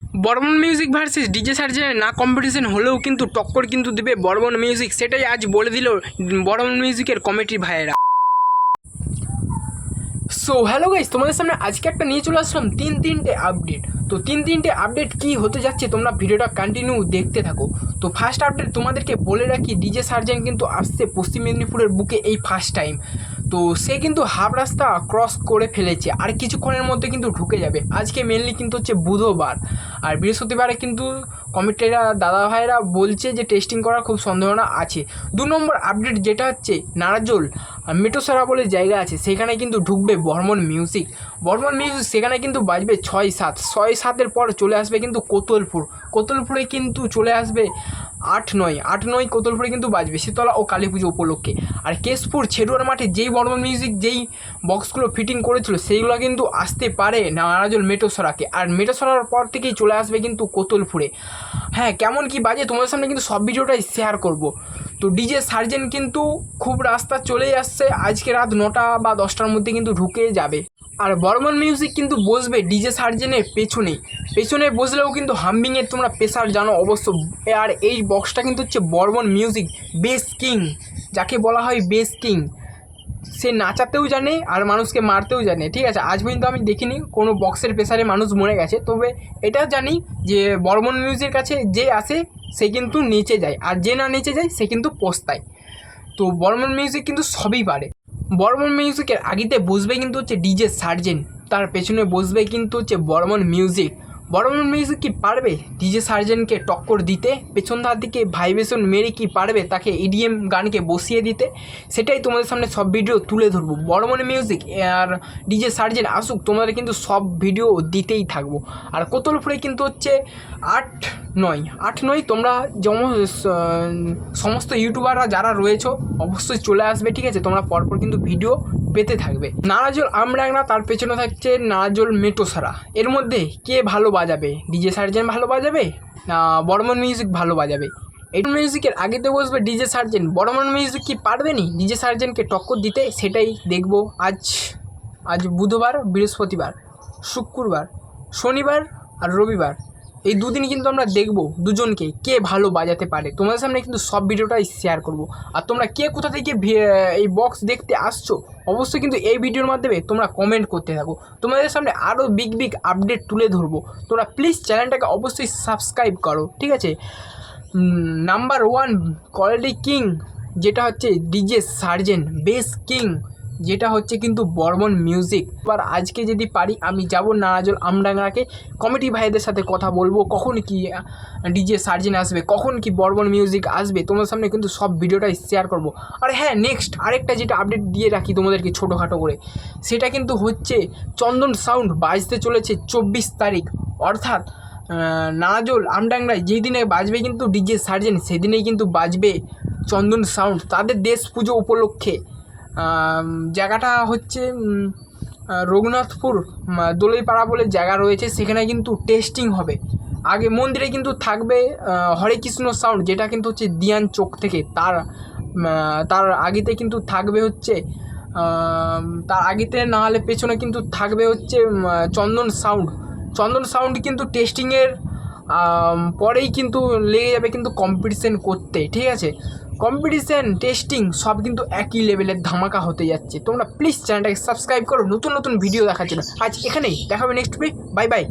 Barman music versus DJ সার্জেনের না competition হলেও কিন্তু টক্কর কিন্তু দেবে বর্মন মিউজিক, সেটাই আজ বলে দিল বর্মন মিউজিকের কমিটির ভাইয়েরা। সো হ্যালো গাইস, তোমাদের সামনে আজকে একটা নিয়ে চলে আসলাম তিনটে আপডেট। তো তিনটে আপডেট কি হতে যাচ্ছে তোমরা ভিডিওটা কন্টিনিউ দেখতে থাকো। তো ফার্স্ট আপডেট তোমাদেরকে বলে রাখি, ডিজে সার্জেন কিন্তু আসছে পশ্চিম মেদিনীপুরের বুকে এই ফার্স্ট টাইম। তো সে কিন্তু হাফ রাস্তা ক্রস করে ফেলেছে, আর কিছুক্ষণের মধ্যে কিন্তু ঢুকে যাবে। আজকে মেনলি কিন্তু হচ্ছে বুধবার, আর বৃহস্পতিবারে কিন্তু কমিটিরা দাদা ভাইরা বলছে যে টেস্টিং করার খুব সম্ভাবনা আছে। 2 নম্বর আপডেট যেটা হচ্ছে নারাজোল মেটোসারা বলে জায়গা আছে, সেখানে কিন্তু ঢুকবে বর্মন মিউজিক। সেখানে কিন্তু বাজবে 6-7 পর চলে আসবে কিন্তু কোতলপুরে কিন্তু চলে আসবে 8-9 কোতলপুরে কিন্তু বাজবে শীতলা ও কালী পুজো উপলক্ষে। আর কেশপুর ছেড়ুয়ার মাঠে যেই বর্মন মিউজিক যেই বক্সগুলো ফিটিং করেছিল সেইগুলো কিন্তু আসতে পারে নারাজল মেটোসরাকে, আর মেটোসরার পর থেকেই চলে আসবে কিন্তু কোতলপুরে। হ্যাঁ, কেমন কি বাজে তোমাদের সামনে কিন্তু সব ভিডিওটাই শেয়ার করব। তো ডিজে সার্জেন কিন্তু খুব রাস্তা চলেই আসছে, আজকে রাত 9টা বা 10টার মধ্যে কিন্তু ঢুকে যাবে। আর বর্মন মিউজিক কিন্তু বসবে ডিজে সার্জেনের পেছনে বসলেও কিন্তু হাম্বিংয়ের তোমরা প্রেসার জানো অবশ্য। আর এই বক্সটা কিন্তু হচ্ছে বর্মন মিউজিক বেস কিং, যাকে বলা হয় বেস কিং। সে নাচাতেও জানে আর মানুষকে মারতেও জানে, ঠিক আছে। আজ পর্যন্ত আমি দেখিনি কোনো বক্সের প্রেসারে মানুষ মরে গেছে, তবে এটা জানি যে বর্মন মিউজিকের কাছে যে আসে সে কিন্তু নিচে যায়, আর যে না নিচে যায় সে কিন্তু পস্তায়। তো বর্মন মিউজিক কিন্তু সবই পারে। বর্মন মিউজিকের আগিতে বসবে কিন্তু হচ্ছে ডিজে সার্জেন, তার পেছনে বসবে কিন্তু হচ্ছে বর্মন মিউজিক কি পারবে ডিজে সার্জেনকে টক্কর দিতে? পেছন ধার দিকে ভাইব্রেশন মেরে কি পারবে তাকে ইডিএম গানকে বসিয়ে দিতে? সেটাই তোমাদের সামনে সব ভিডিও তুলে ধরবো। বর্মন মিউজিক আর ডিজে সার্জেন আসুক, তোমাদের কিন্তু সব ভিডিও দিতেই থাকবো। আর কোতলপুরে কিন্তু হচ্ছে 8-9 তোমরা সমস্ত ইউটিউবাররা যারা রয়েছে অবশ্যই চলে আসবে, ঠিক আছে। তোমরা পরপর কিন্তু ভিডিও পেতে থাকবে। নারাজল আমডাংরা, তার পেছনে থাকছে নারাজল মেটোসারা। এর মধ্যে কে ভালো বাজাবে? ডিজে সার্জেন ভালো বাজাবে না বর্মন মিউজিক ভালো বাজাবে? এই মিউজিকের আগেতে বসবে ডিজে সার্জেন। বর্মন মিউজিক কি পারবে নি ডিজে সার্জেনকে টক্কর দিতে? সেটাই দেখব। আজ বুধবার, বৃহস্পতিবার, শুক্রবার, শনিবার আর রবিবার, এই দুদিন কিন্তু আমরা দেখব দুজনকে কে ভালো বাজাতে পারে। তোমাদের সামনে কিন্তু সব ভিডিওটাই শেয়ার করব। আর তোমরা কে কোথা থেকে এই বক্স দেখতে আসছো অবশ্যই কিন্তু এই ভিডিওর মাধ্যমে তোমরা কমেন্ট করতে থাকো। তোমাদের সামনে আরও বিগ আপডেট তুলে ধরবো। তোমরা প্লিজ চ্যানেলটাকে অবশ্যই সাবস্ক্রাইব করো, ঠিক আছে। নাম্বার 1 কোয়ালিটি কিং যেটা হচ্ছে ডিজে সার্জেন, বেস কিং যেটা হচ্ছে কিন্তু বর্মন মিউজিক। এবার আজকে যদি পারি আমি যাব নারাজল আমডাঙ্গাকে, কমিটি ভাইদের সাথে কথা বলবো কখন কি ডিজে সার্জেন আসবে, কখন কি বর্মন মিউজিক আসবে। তোমার সামনে কিন্তু সব ভিডিওটাই শেয়ার করব। আর হ্যাঁ, নেক্সট আরেকটা যেটা আপডেট দিয়ে রাখি তোমাদেরকে ছোটোখাটো করে, সেটা কিন্তু হচ্ছে চন্দন সাউন্ড বাজতে চলেছে 24 তারিখ, অর্থাৎ নারাজল আমডাংরায় যেই দিনে বাজবে কিন্তু ডিজে সার্জেন, সেদিনেই কিন্তু বাজবে চন্দন সাউন্ড তাদের দেশ পুজো উপলক্ষে। জায়গাটা হচ্ছে রঘুনাথপুর দোলইপাড়া বলে জায়গা রয়েছে, সেখানে কিন্তু টেস্টিং হবে। আগে মন্দিরে কিন্তু থাকবে হরে কৃষ্ণ সাউন্ড, যেটা কিন্তু হচ্ছে দিয়ান চোখ থেকে, তার আগেতে কিন্তু থাকবে হচ্ছে তার আগেতে না হলে পেছনে কিন্তু থাকবে হচ্ছে চন্দন সাউন্ড কিন্তু টেস্টিংয়ের পরেই কিন্তু লেগে যাবে কিন্তু কম্পিটিশান করতে, ঠিক আছে। কম্পিটিশান টেস্টিং সব কিন্তু একই লেভেলের ধামাকা হতে যাচ্ছে। তোমরা প্লিজ চ্যানেলটাকে সাবস্ক্রাইব করো নতুন ভিডিও দেখার জন্য। আজ এখানেই দেখাবে নেক্সট উইক। Bye bye.